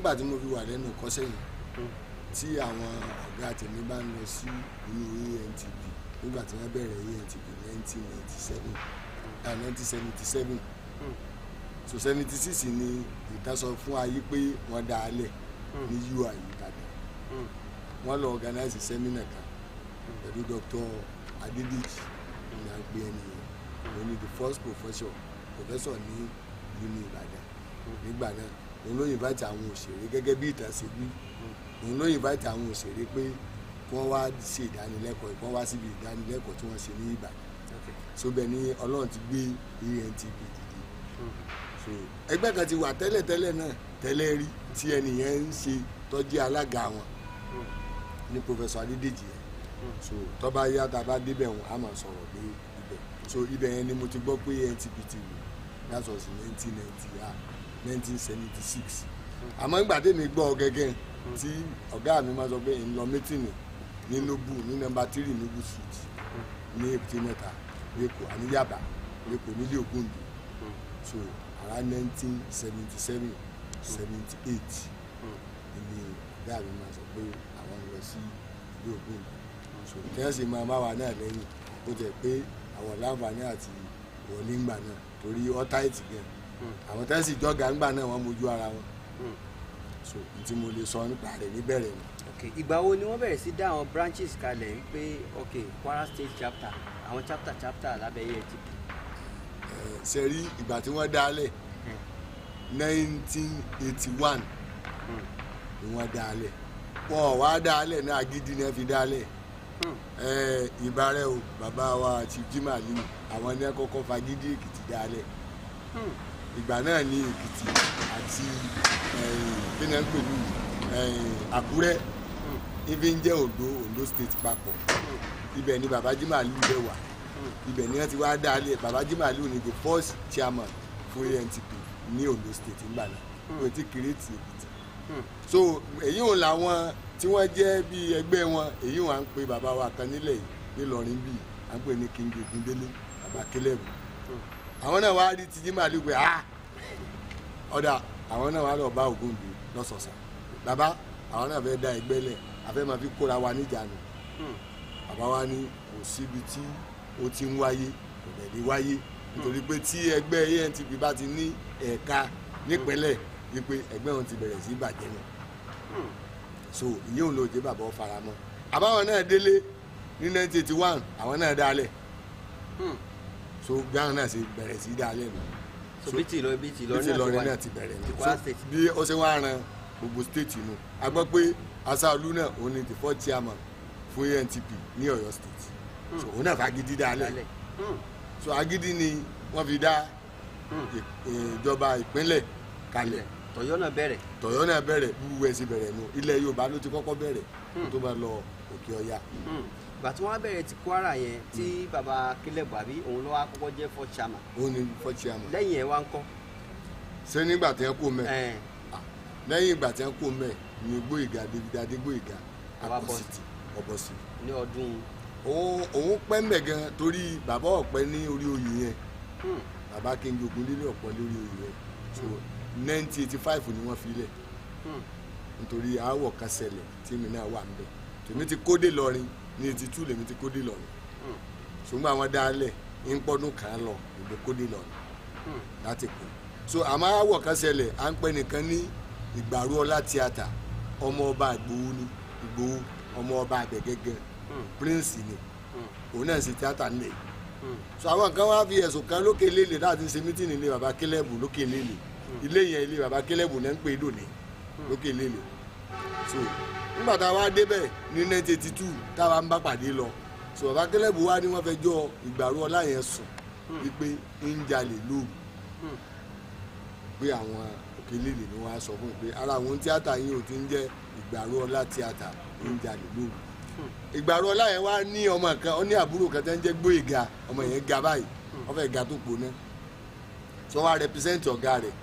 nígbà tí mo fi wà lẹ́nu kọ́sẹ́ yìí tí àwọn ọ̀gá tèmi bá ń lọ sí inú A.N.T.P nígbà tí wọ́n bẹ̀rẹ̀ A.N.T.P 1977 so 76 ni ìdásọ fún ayé pé wọ́n dá a lẹ̀ ní UI Ìbàdàn wọ́n lọ organize seminar kan pẹ̀lú Dr. Adedeji ní àgbé ẹnìyẹn òun ni the first professor ní uni Ìbàdàn nígbà náà òun ló invite àwọn òṣèré gẹ́gẹ́ bí ìtàn ṣe wí òun ló invite àwọn òṣèré pé kí wọ́n wá ṣe ìdánilẹ́kọ̀ọ́ kí wọ́n wá síbi ìdánilẹ́kọ̀ọ́ tí wọ́n ṣe ní Ìbàdàn so bẹ́ẹ̀ ni Ọlọ́run ti gbé A.N.T.P dìde so ẹgbẹ́ kan ti wà tẹ́lẹ̀ náà tẹ́lẹ̀ rí tí ẹnìyẹn ń ṣe tọ́jú alága wọn ní professor Adedeji yẹn so tọ́ba yá tá a bá débẹ̀ wọn a máa sọ̀rọ̀ dé ibẹ̀ so ibẹ̀ yẹn ni mo ti gbọ́ pé A.N.T.P ti wù that was 1976 àmọ́ ìgbà tèmi gbọ́ gẹ́gẹ́ tí ọ̀gá mi máa sọ pé ń lọ mítìnì ní Nobu ní nọ́mbà 3 Nobu street ní Èbúté Mẹ́ta lẹ́kọ̀ọ́ àníyàbá lẹ́kọ̀ọ́ nílé Ògúndé so around 1977 78 ni ọ̀gá mi máa sọ pé àwọn lọ sí ilé Ògúndé so tẹ́sí máa bá wa náà lẹ́yìn ó jẹ́ pé àwọn láǹfààní àti wọlé ńgbà náà torí ọ́tá ìtì gan àwọn tẹ́sí jọ́gà ńgbà náà wọ́n mójú ara wọn so tí mo lè sọ nípa rẹ̀ níbẹ̀rẹ̀ ni. ìgbà wo ni wọ́n bẹ̀rẹ̀ sí dá àwọn branches kalẹ̀ wípé Kwara State chapter àwọn chapter lábẹ́ A.N.T.P. ṣe rí ìgbà tí wọ́n dálẹ̀ 1981 ni wọ́n dálẹ̀ wọ́n wá dálẹ̀ náà agídí ni wọ́n fi dálẹ̀ ìbárẹ̀ o bàbá wa Chief Jimali àwọn ní kọ́kọ́ fagídí Èkìtì dálẹ̀ ìgbà náà ní Èkìtì àti kíni ń pẹ̀lú Àkúrẹ́ ibi ń jẹ́ Ondo state papọ̀ ibẹ̀ ni bàbá Jimali bẹ̀ wà ibẹ̀ ni wọ́n ti wá dálẹ̀ bàbá Jimali ni the first chairman fún A.N.T.P ní Ondo state ńgbà náà wọ́n ti kírètì Èkìtì so èyí ò làwọn tí wọ́n jẹ́ bí ẹgbẹ́ wọn èyí wọn à ń pe bàbá wa kan nílẹ̀ yìí nílọrin bíi à ń pè ní King Ogundele bàbá Kélébù àwọn náà wá rí ti Jimali pé ọ̀dà àwọn náà wá lọ bá Ògúndé lọ́sọ̀ọ̀sà bàbá àwọn náà fẹ́ dá ẹgbẹ́ lẹ̀ àfẹ́ máa fi kóra wa níjànú bàbá wa ní kò síbi tí ó ti ń wáyé kò dẹ̀ lè wáyé nítorí pé tí ẹgbẹ́ A.N.T.P bá ti ní ẹ̀ka nípínlẹ̀ wípé ẹgbẹ́ wọn ti bẹ̀rẹ̀ sí bàjẹ́ náà so ìyẹn òun ló jẹ́ bàbá ọ fara mọ́ àbáwọn náà délé ní 1981 àwọn náà dálẹ̀ so gbáhùn náà ṣe bẹ̀rẹ̀ sí dálẹ̀ nù so bí ti Ìlọrin náà ti bẹ̀rẹ̀ nù so bí ó ṣe wá ran gbogbo state nù a gbọ́ pé Aṣáolú náà òun ni the fourth chairman fún A.N.T.P ní Ọ̀yọ́ state so òun náà fagídí dálẹ̀ so agídí ni wọ́n fi dá ìjọba ìpínlẹ̀ kalẹ̀ Tọ̀yọ́ náà bẹ̀rẹ̀ wúwo ẹ̀sìn bẹ̀rẹ̀ nù ilẹ̀ Yorùbá ló ti kọ́kọ́ bẹ̀rẹ̀ tó bá lọ Òkè Ọya. ìgbà tí wọ́n bẹ̀rẹ̀ ti Kwara yẹn tí baba Kélébù àbí òun ló wá kọ́kọ́ jẹ́ fourth chairman. òun ni fourth chairman. lẹ́yìn ẹ̀ wá ń kọ́. ṣé nígbà tí wọ́n kó mẹ́ lẹ́yìn ìgbà tí wọ́n kó mẹ́ ni Gbóyèga David Adégbóyèga ọ̀bọ̀sì. ní ọdún. òun pẹ́ mẹ́ gan torí bàbá ọ̀pẹ ní orí oyè yẹn bàbá King Ogundele ọ̀pẹ lórí oyè yẹn so 1985 ni wọ́n fi lẹ̀ nítorí aáwọ̀ kan ṣẹlẹ̀ tí mi náà wà níbẹ̀ tèmi ti kódé lọrin ní 82 lèmi ti kódé lọrin ṣùgbọ́n àwọn dálẹ̀ ń pọ́dún kan lọ ìgbẹ́ kódé lọrin láti kú so àmọ́ aáwọ̀ kan ṣẹlẹ̀ à ń pẹ́ nìkan ní Ìgbàrú Ọlá tíátà ọmọ ọba Ìgbòho ọmọ ọba Àbẹ̀gẹ́gẹ́ prince ni òun náà ṣe tíátà nílẹ̀ so àwọn kan wá fi ẹ̀sùn kan lókè lélẹ̀ láti ṣe mítìnì ilé bàbá Kélébù lókè lélẹ̀ ilé yẹn ilé bàbá Kélébù náà ń pè é lónìí lókè lélẹ̀ so nígbà tá a wá débẹ̀ ní 1982 táwa ń bá pàdé lọ so bàbá Kélébù wá ní wọ́n fẹ́ jọ Ìgbàrú Ọlá yẹn sùn wípé ń jalè lóru pé àwọn òkè lélẹ̀ ni wọ́n á sọ fún un pé ara àwọn tíátà yìí ò ti ń jẹ́ Ìgbàrú Ọlá tíátà ń jalè lóru Ìgbàrú Ọlá yẹn wá ní ọmọ kan ó ní àbúrò kan tẹ́ ń jẹ́ Gbóyèga ọmọ yẹn ga báyìí wọ́n fẹ́ ga tó pọ̀ náà tí wọ́n wá rẹpísẹ́ǹtì ọ̀gá rẹ̀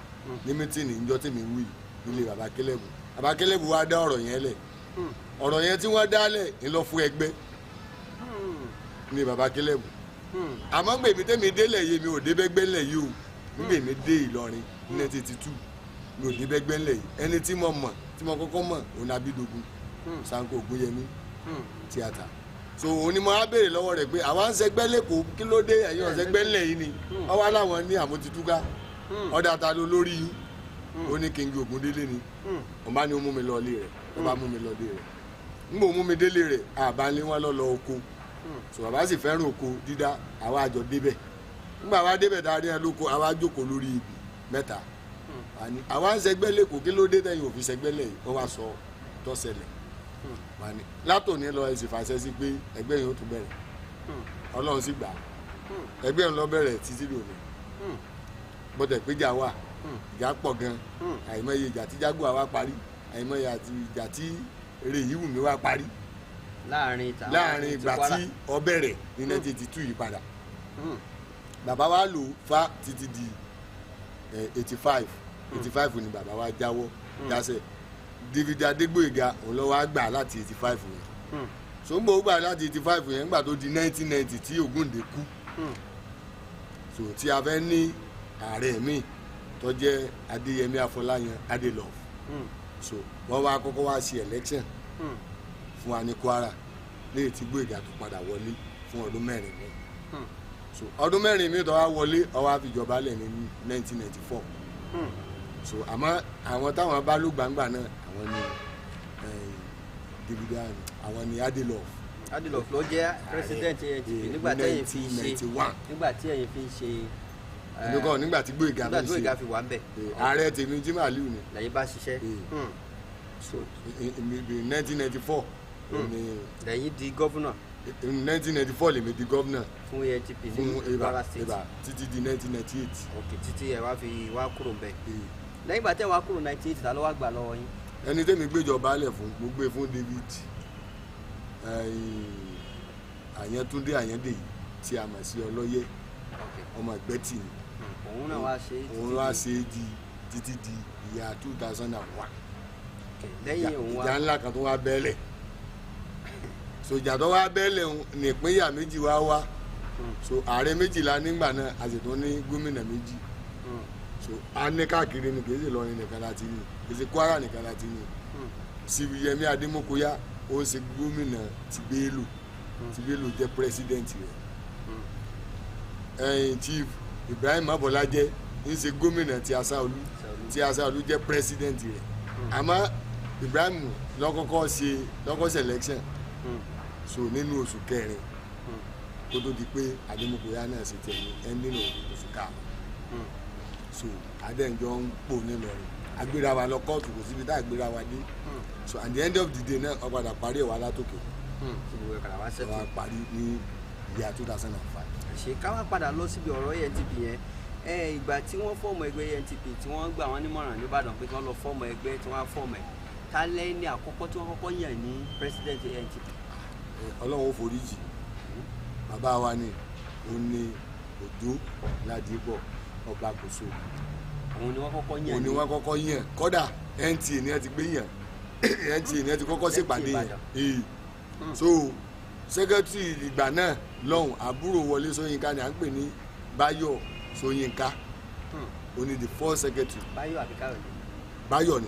ní mítìnì ìjọ tí mi wí nílé bàbá Kélébù bàbá Kélébù wá dá ọ̀rọ̀ yẹn lẹ̀ ọ̀rọ̀ yẹn tí wọ́n dá lẹ̀ ń lọ fún ẹgbẹ́ ní bàbá Kélébù àmọ́ gbèmí tẹ́mi délẹ̀ yé mi ò débẹ́gbẹ́ lẹ̀ yìí o gbèmí dé Ìlọrin ní 1982 mi ò débẹ̀ gbẹ́ńlẹ̀ yìí ẹni tí mo mọ̀ tí mo kọ́kọ́ mọ̀ òun Abídógun Sanko Ògúnyẹmí tíátà so òun ni mo á béèrè lọ́wọ́ rẹ̀ pé àwa ń ṣẹgbẹ́ lẹ́kọ̀ọ́ kí ló dé ẹ̀yin ọ̀sẹ̀gbẹ́ ńlẹ̀ yìí ni ọwọ́ aláwọn ní àmójútúká ọ̀dà ta ló lórí yín ó ní King Ògúndélé ni wọ́n bá ní ó mú mi lọ ilé rẹ̀ wọ́n bá mú mi lọ ilé rẹ̀ nígbà ó mú mi délé rẹ̀ àbálẹ́ wọn lọ oko so bàbá sì fẹ́ràn oko dídá àwa àjọ débẹ̀ nígbà wa débẹ̀ dáadé ẹ lóko àwa jókòó lórí ibi mẹ́ta àwa ń ṣẹgbẹ́ lẹ́kọ̀ọ́ kí ló dé tẹ̀yìn òfin ṣẹgbẹ́ lẹ̀ wọ́n wá sọ tó ṣẹlẹ̀ látòní lọ ẹ sì fàṣẹ sí pé ẹgbẹ́ yìí ó tún bẹ̀rẹ̀ Ọlọ́run sì gbà ẹgbẹ́ yìí lọ bẹ̀rẹ̀ títí lónìí bọ́tẹ̀ péjà wà ìjà pọ̀ gan àìmọye ìjà tí Jaguar wa parí àìmọye àti ìjà tí eré yìí wù mí wá parí láàrin ìgbà tí ó bẹ̀rẹ̀ ní 1982 yìí padà bàbá wa lò fa títí di 85 ni bàbá wa jáwọ́ jásẹ̀ David Adégbóyèga òun ló wá gbà láti 85 yẹn so ń bọ̀ ó gbà láti 85 yẹn nígbà tó di 1990 tí Ògúndé kú so tí a fẹ́ ní ààrẹ mi tó jẹ́ Adéyẹmí Afọláyan Adélọ́f so wọ́n wá kọ́kọ́ wá ṣe election fún wa ní Kwara léyìí tí Gbóyèga tó padà wọlé fún ọdún mẹ́rin mi so ọdún mẹ́rin mi tó wá wọlé ó wá fìjọba lẹ̀ ní 1994 so àmọ́ àwọn táwọn bá ló gbangba náà àwọn ni David àwọn ni Adélọ́f ló jẹ́ president ANTP nígbà tẹ́yìn fi ṣe nígbà tí ẹ̀yin fi ṣe nígbà tí Gbóyèga fi wà ń bẹ̀ ààrẹ tèmi Jimaliu ni lẹ́yìn bá ṣiṣẹ́ so 1994 lẹ́yìn di gọ́vùnà 1994 lèmi di gọ́vùnà fún ANTP ní Kwara State títí di 1998 ok títí ẹ wá fi wá kúrò ń bẹ̀ lẹ́yìn ìgbà tẹ́ wá kúrò 98 ta ló wá gbà lọ́wọ́ yín. ẹni tẹ́mi gbéjọba lẹ̀ fún mo gbé fún David Àyàntúndé Àyàndé yìí tí a mọ̀ sí Ọlọ́yẹ ọmọ Ìgbẹ́tì ni òun náà wá ṣe di títí di ìyá 2001 lẹ́yìn òun wá ìjà ńlá kan tó wá bẹ́ẹ̀lẹ̀ so ìjà tó wá bẹ́ẹ̀lẹ̀ nìpínyà méjì wá so ààrẹ méjìlá nígbà náà a sì tún ní gómìnà méjì so a ní káàkiri ni kì í ṣe Ìlọrin nìkan láti ní kì í ṣe Kwara nìkan láti ní Síbíyẹmí Adémọ́kọ́yá ó ń ṣe gómìnà Tìbélò jẹ́ pírẹsidẹ́ǹtì rẹ̀ Chief Ibrahim Abọ́lájẹ́ ń ṣe gómìnà ti Asáolú jẹ́ pírẹsidẹ́ǹtì rẹ̀ àmọ́ Ibrahim lọ́kọ́kọ́ selection so nínú oṣù kẹrin kó tó di pé Adémọ́kọ́yá náà ṣe tẹ̀ ní ending oṣù karùn-ún so adẹ́njọ́ ń pò nílọrin agbéra wa lọ kóòtù kò síbi tá agbéra wa dé so at the end of the day náà ọ̀padà parí ẹ̀wà látòkè wà parí ní ìyá 2005. ṣe ká wá padà lọ síbi ọ̀rọ̀ ANTP yẹn ìgbà tí wọ́n fọ́ọ̀mù ẹgbẹ́ ANTP tí wọ́n gbà wọ́n nímọ̀ràn nìbàdàn pé kí wọ́n lọ fọ́ọ̀mù ẹgbẹ́ tí wọ́n á fọ́ọ̀mù ẹ̀ ta lẹ́ni àkọ́kọ́ tí wọ́n kọ́kọ́ yàn ní president ANTP. Ọlọ́run ó foríjì bàbá wa ni òun ni Òjó Ládìpọ̀ ọba kòso òun ni wọ́n kọ́kọ́ yàn kódà NTA ni wọ́n ti gbé yàn NTA ni wọ́n ti kọ́kọ́ ṣèpàdé yẹn so secretary ìgbà náà lọ́hùn àbúrò Wọlé Ṣóyínká ni à ń pè ní Báyọ̀ Ṣóyínká ó ní the first secretary Báyọ̀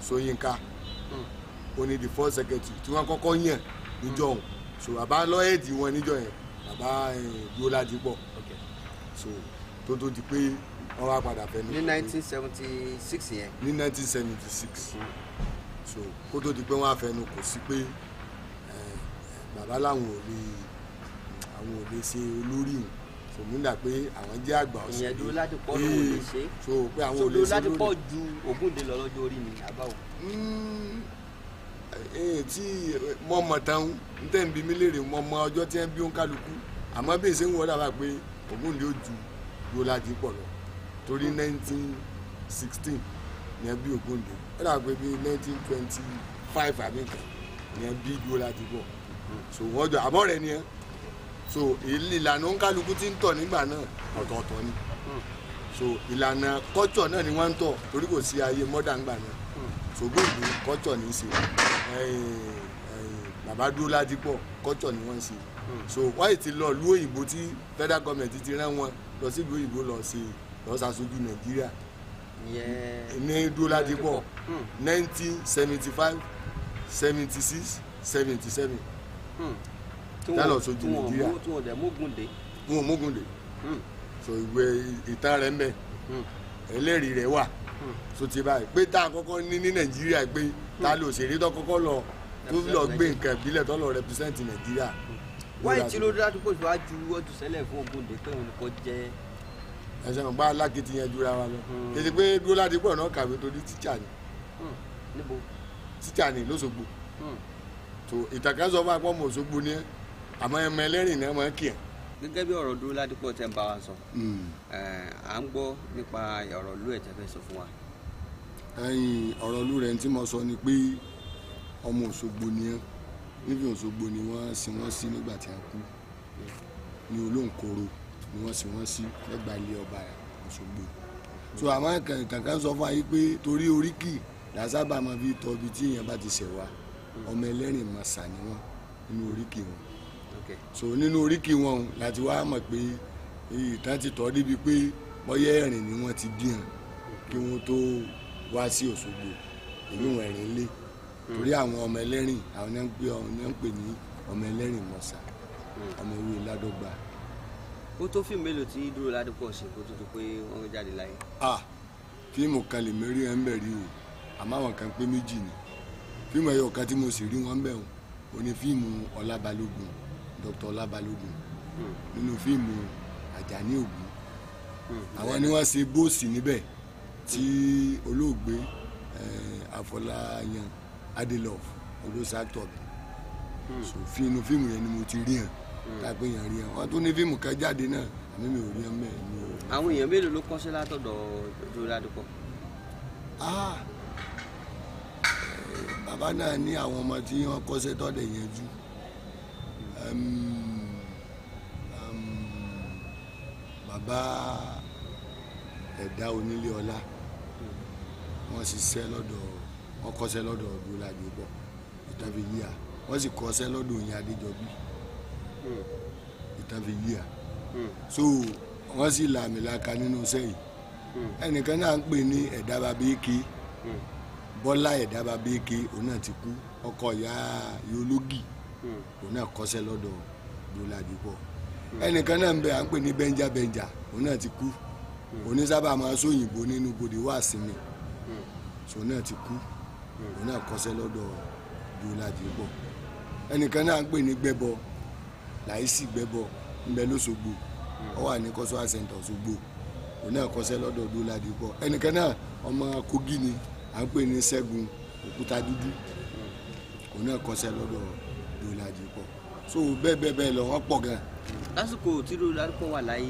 Ṣóyínká ó ní the first secretary tí wọ́n kọ́kọ́ yàn níjọ́ ọ̀hún so bàbá lọ́ọ̀ẹ́dì wọn níjọ́ yẹn bàbá Dúró Ládìpọ̀ so tó di pé wọ́n wá padà fẹ́ ní 1976 yẹn. ní 1976 so kó tó di pé wọ́n á fẹnu kò sí pé bàbá làwọn ò lè ṣe olórí òun so nígbà pé àwọn jẹ́ àgbà ọ̀sẹ̀ ìyẹn Dúró Ládìpọ̀ ló lè ṣe so pé àwọn ò lè ṣe olórí. Dúró Ládìpọ̀ ju Ògúndé lọ lọ́jọ́ orí mi àbáwò. tí mo mọ̀ tán ń tẹ̀ ń bí mi léèrè mo mọ ọjọ́ tí wọ́n bí ó ń kálukú àmọ́ bí èsì ń wọ́n dàbà pé Ògúndé ó ju Dúró Ládìpọ̀ lọ torí 1916 ní ẹbí Ògúndé ó dà pé bí 1925 àbí nǹkan ní ẹbí Dúró Ládìpọ̀ so wọ́n jọ àbọ̀ rẹ̀ ni ẹ́ so ìlànà òǹkálukú tí ń tọ̀ nígbà náà ọ̀tọ̀ọ̀tọ̀ ni so ìlànà kọ́tsọ̀ náà ni wọ́n ń tọ̀ torí kò sí ayé mọ́dà ńgbà náà so gbòògbò kọ́tsọ̀ ní í ṣe bàbá Dúró Ládìpọ̀ kọ́tsọ̀ ni wọ́n ń ṣe so wọ́n yìí ti lọ ìlú òyìnbó tí federal government ti rán wọn lọ sí ìlú òyìnbó lọ ṣàṣojú Nàìjíríà ní Dúróládìpọ̀ 1975 76 77 tálọ̀ sojú Nàìjíríà tí wọ́n dẹ̀ mógúndé. wọn ò mógúndé so ìwé ìtàn rẹ̀ ń bẹ ẹlẹ́rìí rẹ̀ wà so ti báyìí pé tá a kọ́kọ́ ní Nàìjíríà pé tá a lè òṣèré tó kọ́kọ́ lọ tó lọ gbé nǹkan ìbílẹ̀ tó lọ represent Nàìjíríà. wáyé tí Dúróládìpọ̀ fi wá ju ọdún sẹ́lẹ̀ fún Ògúndé pé òun kò jẹ́. ẹsẹ̀ mọ̀ bá alákìtìyàn jura wa lọ kìí pé Dúróládìpọ̀ náà kàwé torí tíṣà ni tíṣà ni l'Óṣogbo tó ìtàkà sọ fún apọ́ mọ̀ Òṣogbo ni àmọ́ ẹmọ ẹlẹ́rìn náà máa ń kì í. gẹ́gẹ́ bí ọ̀rọ̀ Dúróládìpọ̀ tẹ́ ń bá wa sọ à ń gbọ́ nípa ọ̀rọ̀ ìlú ẹ̀ tẹ́ fẹ́ sọ fún wa. ọ̀rọ̀ ìlú rẹ̀ tí mo sọ ni pé ọmọ Òṣogbo ni ẹ́ níbi Òṣogbo ni wọ́n sin wọ́n sí nígbà tí a kú ní Olóńkòrò ni wọ́n sin wọ́n sí lẹ́gbàá ilé ọba Òṣogbo so àmọ́ kankan sọ fún ayé pé torí oríkì làsábà máa fi tọ́ ibi tí èèyàn bá ti ṣẹ̀ wá ọmọ ẹlẹ́rìn màsà ni wọ́n nínú oríkì wọn so nínú oríkì wọn láti wá mọ̀ pé ìtàn ti tọ́ débi pé bọ́yá ẹ̀rìn ni wọ́n ti bí hàn kí wọ́n tó wá sí Òṣogbo èyí wọn ẹ̀rìn lé torí àwọn ọmọ ẹlẹ́rìn àwọn ní ń pè ní ọmọ ẹlẹ́rìn mọ̀sá ọmọ ewé ládọ́gba. ó tó fíìmù mélòó tí Dúróládìpọ̀ ṣe kó tó tó pé wọ́n jáde láyé. fíìmù kan lè mérí ẹ̀ ń bẹ̀ rí o àmọ́ àwọn kan pé méjì ni fíìmù ẹ̀yọ̀ kan tí mo sì rí wọn bẹ̀ o ní fíìmù Ọlábalógun Dr. Ọlábalógun nínú fíìmù Àjàní Ògún àwọn ni wọ́n ṣe bóòsì níbẹ̀ tí olóògbé Afọláyan Adelove olóṣàtọ̀ mi so fíìmù yẹn ni mo ti rí hàn kápẹ́ yẹn rí hàn wọ́n tún ní fíìmù kan jáde náà àmì mi ò rí hàn mẹ́rin ní o. àwọn èèyàn mélòó ló kọ́ṣẹ́ látọ̀dọ̀ Dúróládìpọ̀. bàbá náà ní àwọn ọmọ tí wọ́n kọ́ṣẹ́ tọ́dẹ̀ yẹn jù bàbá Ẹ̀dá Onílé Ọlá wọ́n ṣiṣẹ́ lọ́dọ̀ wọ́n kọ́ṣẹ́ lọ́dọ̀ Dúróládìpọ̀ ìtàn fi yíya wọ́n sì kọ́ṣẹ́ lọ́dọ̀ Oyin Adéjọbí ìtàn fi yíya so wọ́n sì làmìlaka nínú iṣẹ́ yìí ẹnìkan náà ń pè ní Ẹ̀dá Babéèké Bọ́lá Ẹ̀dá Babéèké òun náà ti kú ọkọ ìyá Ológì òun náà kọ́ṣẹ́ lọ́dọ̀ Dúróládìpọ̀ ẹnìkan náà ń bẹ à ń pè ní Benja òun náà ti kú òun sábà máa sóyìnbó nínú bòde wá sinmi so náà ti kú òun náà kọ́ṣẹ́ lọ́dọ̀ Dúróládìpọ̀ ẹnìkan náà ń pè ní Gbẹ́bọ Láìsí Gbẹ́bọ ń bẹ l'Óṣogbo ó wà ní cultural center Òṣogbo òun náà kọ́ṣẹ́ lọ́dọ̀ Dúróládìpọ̀ ẹnìkan náà ọmọ Kogi ni à ń pè ní Ṣẹ́gun Òkútadúdú òun náà kọ́ṣẹ́ lọ́dọ̀ Dúróládìpọ̀ so bẹ́ẹ̀ lọ wọ́n pọ̀ gan. lásìkò tí Dúróládìpọ̀ wà láyé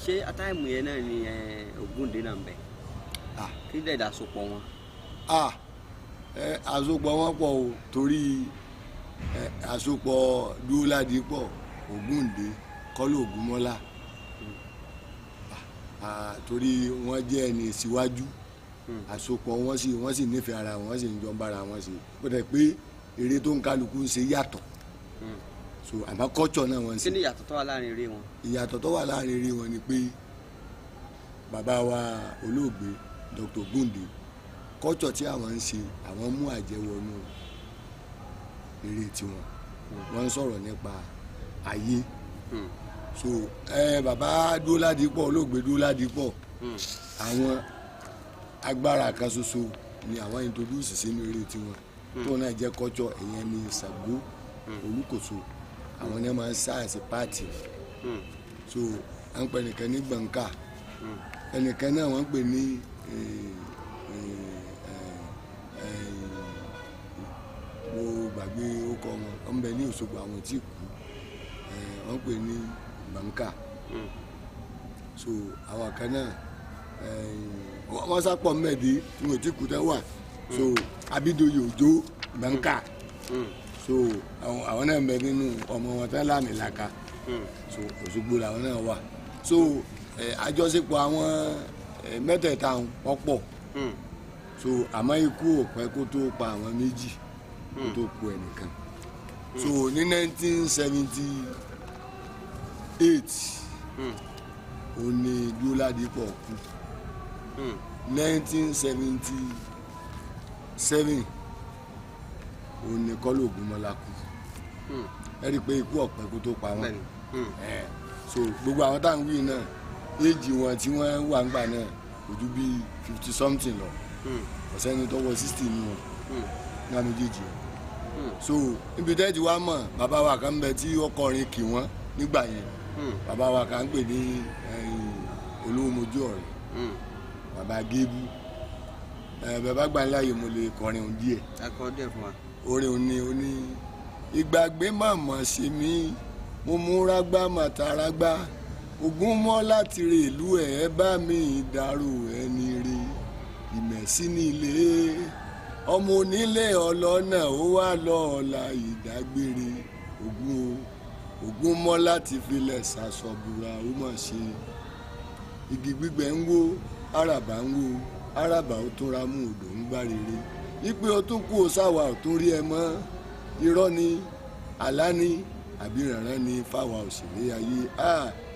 ṣé àtàìmù yẹn náà ni Ògúndé náà ń bẹ kí dẹ̀ dà sopọ̀ wọn. àsopọ̀ wọn pọ̀ o torí àsopọ̀ Dúróládìpọ̀ Ògúndé Kọ́lá Ògúnmọ́lá torí wọ́n jẹ́ ẹni síwájú àsopọ̀ wọ́n sì nífẹ̀ẹ́ ara wọn sì ń jọ bára wọn ṣe bó dẹ̀ pé eré tó ń kálukú ń ṣe yàtọ̀ so àmọ́ kọ́tsọ̀ náà wọ́n ń ṣe. kí ni ìyàtọ̀ tó wà láàrin eré wọn. ìyàtọ̀ tó wà láàrin eré wọn ni pé bàbá wa olóògbé Dr. Ogunde kọ́tsọ̀ tí àwọn ń ṣe àwọn mú àjẹwọnú eré tiwọn wọ́n ń sọ̀rọ̀ nípa ayé so bàbá Dúróládìpọ̀ olóògbé Dúróládìpọ̀ àwọn agbára kan ṣoṣo ni àwọn introduce sínú eré tiwọn tó náà jẹ́ kọ́tsọ̀ ẹ̀yẹn ní Ṣàngó Olúkòso àwọn ní máa ń sáàsì páàtì so à ń pè nìkan ní gbọ̀ǹkà ẹnìkan náà wọ́n ń pè ní mo gbàgbé orúkọ wọn wọ́n ń bẹ ní Òṣogbo àwọn tí kú wọ́n ń pè ní gbọ̀ǹkà so àwọn kan náà wọ́n sápọ̀ mẹ́ẹ̀dí tí wọ́n ti kú tẹ́ wà so Abídòyè Òjó gbọ̀ǹkà so àwọn náà ń bẹ nínú ọmọ wọn tán láàmìlaka so Òṣogbo làwọn náà wà so àjọṣepọ̀ àwọn mẹ́tẹ̀ẹ̀ta wọn pọ̀ so àmọ́ ikú ò pẹ́ kó tó pa àwọn méjì kó tó kú ẹnìkan so ní 1978 ó ní Dúróládìpọ̀ kú 1977 òun ni kọ́lù Ògúnmọ́lá kú ẹ rí i pé ikú ọ̀pẹ kó tó pa wọ́n so gbogbo àwọn tá à ń wí náà éèjì wọn tí wọ́n wà ń gbà náà kò ju bí 50 something lọ ọ̀sẹ̀ ni tó wọ 60 nù wọn ní méjèèjì so níbi tẹ́tí wa mọ̀ bàbá wa kan bẹ tí ọkọrin kì wọ́n nígbà yẹn bàbá wa kan ń pè ní Olohunoje ọ̀rẹ́ bàbá Gébú bàbá Gbàǹláyè mo lè kọrin òun díẹ̀ fún wa. orin òní ìgbàgbé màmá ṣe mí mo múra gbá màtàrà gbá ogun mọ́ láti rè ìlú ẹ̀ bá mi dàrú ẹni rè ìmẹ̀sí nílé ọmọ onílé ọlọ́nà ó wà lọ́ọ̀la ìdágbére ogun mọ́ láti filẹ̀ ṣàṣọ̀bùrà ó mọ̀ ṣe igi gbígbẹ ń wó àràbà ń wó àràbà ó tún ra mú odò ń gbá rere wípé o tún kú o sáwà ò tún rí ẹ mọ́ irọ́ ni àlá ni àbí rànràn ni fáwa òṣèré ayé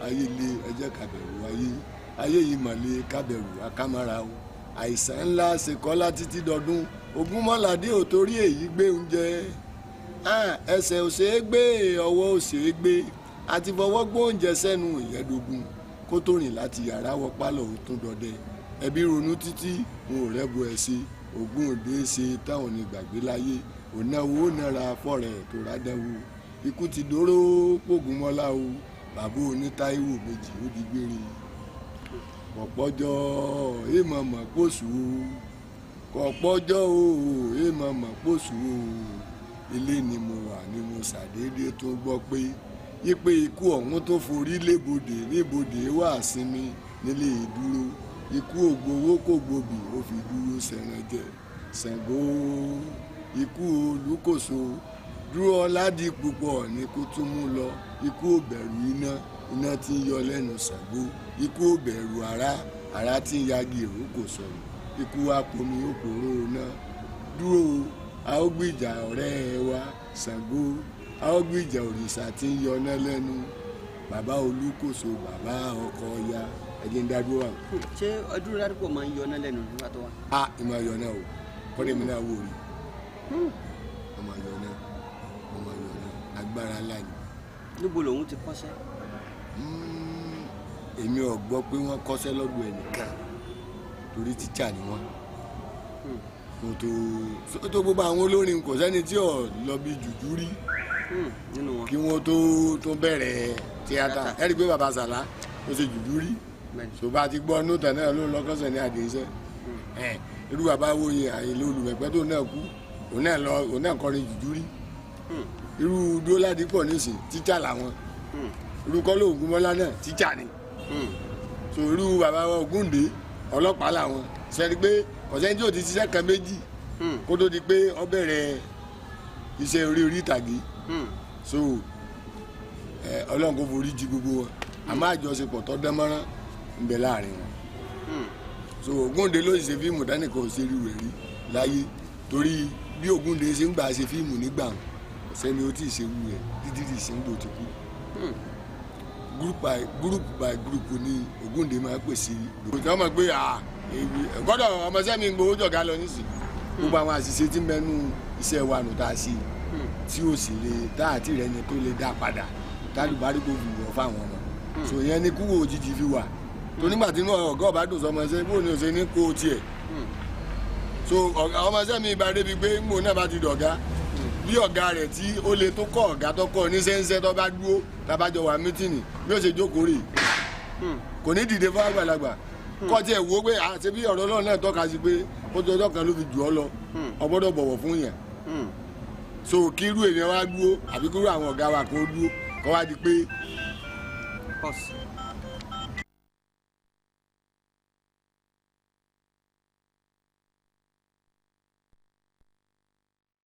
ayé le ẹ jẹ́ ká bẹ̀rù ayé yìí mà le ká bẹ̀rù akámára o àìsàn ńlá ṣèkọ́lá títí dọdún Ògúnmọ́ládé ò torí èyí gbé oúnjẹ ẹsẹ̀ ò ṣeé gbé ọwọ́ ò ṣeé gbé àti fọwọ́ gbóúnjẹ sẹ́nu ìyẹ́dógún kó tó rìn láti yàrá wọ pálọ̀ ó tún dọdẹ ẹbí ronú títí wọn ò rẹ́bù ẹ̀ ṣe Ògúndé ṣe táwọn ní gbàgbé láyé ònáwó náírà fọ́rẹ̀ tó rádẹ́wò ikú ti dóró pògùnmọ́lá o bàbá onítáíwò méjì ó di gbére kọ̀pọ̀jọ́ èèmọ̀mọ̀ pòṣù o kọ̀pọ̀jọ́ o èèmọ̀mọ̀ pòṣù o ilé ni mo wà ni mo ṣàdédé tó gbọ́ pé yípe ikú ọ̀hún tó forí lébodè níbodè wà sinmi nílé ìdúró ikú ògbówó kò gbòbì ó fi dúró sẹ̀rẹ̀jẹ̀ Ṣàngó ikú Olúkòso dúró ọ̀làdì púpọ̀ ní kó tún mú lọ ikú ò bẹ̀rù iná tí ń yọ lẹ́nu Ṣàngó ikú ò bẹ̀rù àrá tí ń yagi èrò kò sọ̀rọ̀ ikú apomi òpòrò náà dúró a ó gbìjà ọ̀rẹ́ wa Ṣàngó a ó gbìjà òrìṣà tí ń yọ náà lẹ́nu bàbá Olúkòso bàbá ọkọ ya ẹ̀jẹ̀ ń dádúró wa. ṣé ọdún ládùúgbò máa ń yọ náà lẹ́nu nígbà tó wà. ìmọ̀ ayọ̀ náà o kọ́ni mi náà wò rí ọmọ ayọ̀ náà agbára ńlá ni. níbo lòun ti kọ́ṣẹ́. èmi ò gbọ́ pé wọ́n kọ́ṣẹ́ lọ́dọ̀ ẹnìkan torí tíṣà ni wọ́n. tó gbogbo àwọn olórin kò sẹ́ni tí ò lọ bí jùjú rí kí wọ́n tó bẹ̀rẹ̀ tíátà ẹ rí i pé bàbá Sàlá ó ṣe jùjú rí ṣùgbọ́n àti gbọ́ nóòtà náà ló ń lọ́kọ́sẹ̀ ní àdéhìṣẹ́ irú bàbá wo yẹn Àyìnlá Olùmẹ̀pẹ́ tó náà kú òun náà kọrin jùjú rí irú Dúróládìpọ̀ nísìn tíṣà làwọn irú Kọ́lá Ògúnmọ́lá náà tíṣà ni so irú bàbá wa Ògúndé ọlọ́pàá làwọn sẹ́ni pé ọ̀sẹ̀ tí ò ti ṣiṣẹ́ kan méjì kó tó di pé ó bẹ̀rẹ̀ iṣẹ́ orí ìtàgé so Ọlọ́run kò forí jì gbogbo wọn àmọ́ àjọṣepọ̀ tó dán mọ́rán ń bẹ láàrin wọn so Ògúndé ló ṣe fíìmù dánìkan ò ṣe rí rẹ̀ rí láyé torí bí Ògúndé ṣe ń gbà ṣe fíìmù nígbà wọn ọ̀sẹ́ni ó tí ì ṣe wú rẹ̀ títí tí ìṣẹ́ńgbò ti kú group by group ni Ògúndé máa pèsè ìgbòho tí wọ́n mọ̀ pé gbọ́dọ̀ ọmọọṣẹ́ mi gbowó jọ̀gá lọ nísìn gbogbo àwọn àṣìṣe tí mẹ́nu iṣẹ́ wa nù tá a ṣe tí ó sì lè tá àti rẹ̀ ni tó lè dá padà tálùbárí kò fi wọ̀ fáwọn ọmọ so yẹn ni kúwò òjijì fi wà tó nígbà tí inú ọ̀gá ọ̀bá dùn sọmọọṣẹ́ bó ni ò ṣe ní kó tiẹ̀ so ọmọọṣẹ́ mi bá débi pé ń gbò náà bá ti dọ̀gá bí ọ̀gá rẹ̀ tí ó lè tó kọ́ ọ̀gá tó kọ́ ní sẹ́ńsẹ́ tó bá dúró tábàjọ wà mítìnì bí ó ṣe jókòó rè kò ní dìde fún àgbàlagbà kọ́ tiẹ̀ wo pé àti bí ọ̀rọ̀ Ọlọ́run náà tọ́ka sí pé ó tó ọjọ́ kan ló fi jù ọ́ lọ o gbọ́dọ̀ bọ̀wọ̀ fún yẹn so kí irú èèyàn wá dúró àbí kí irú àwọn ọ̀gá wa kan dúró kọ́ wá di pé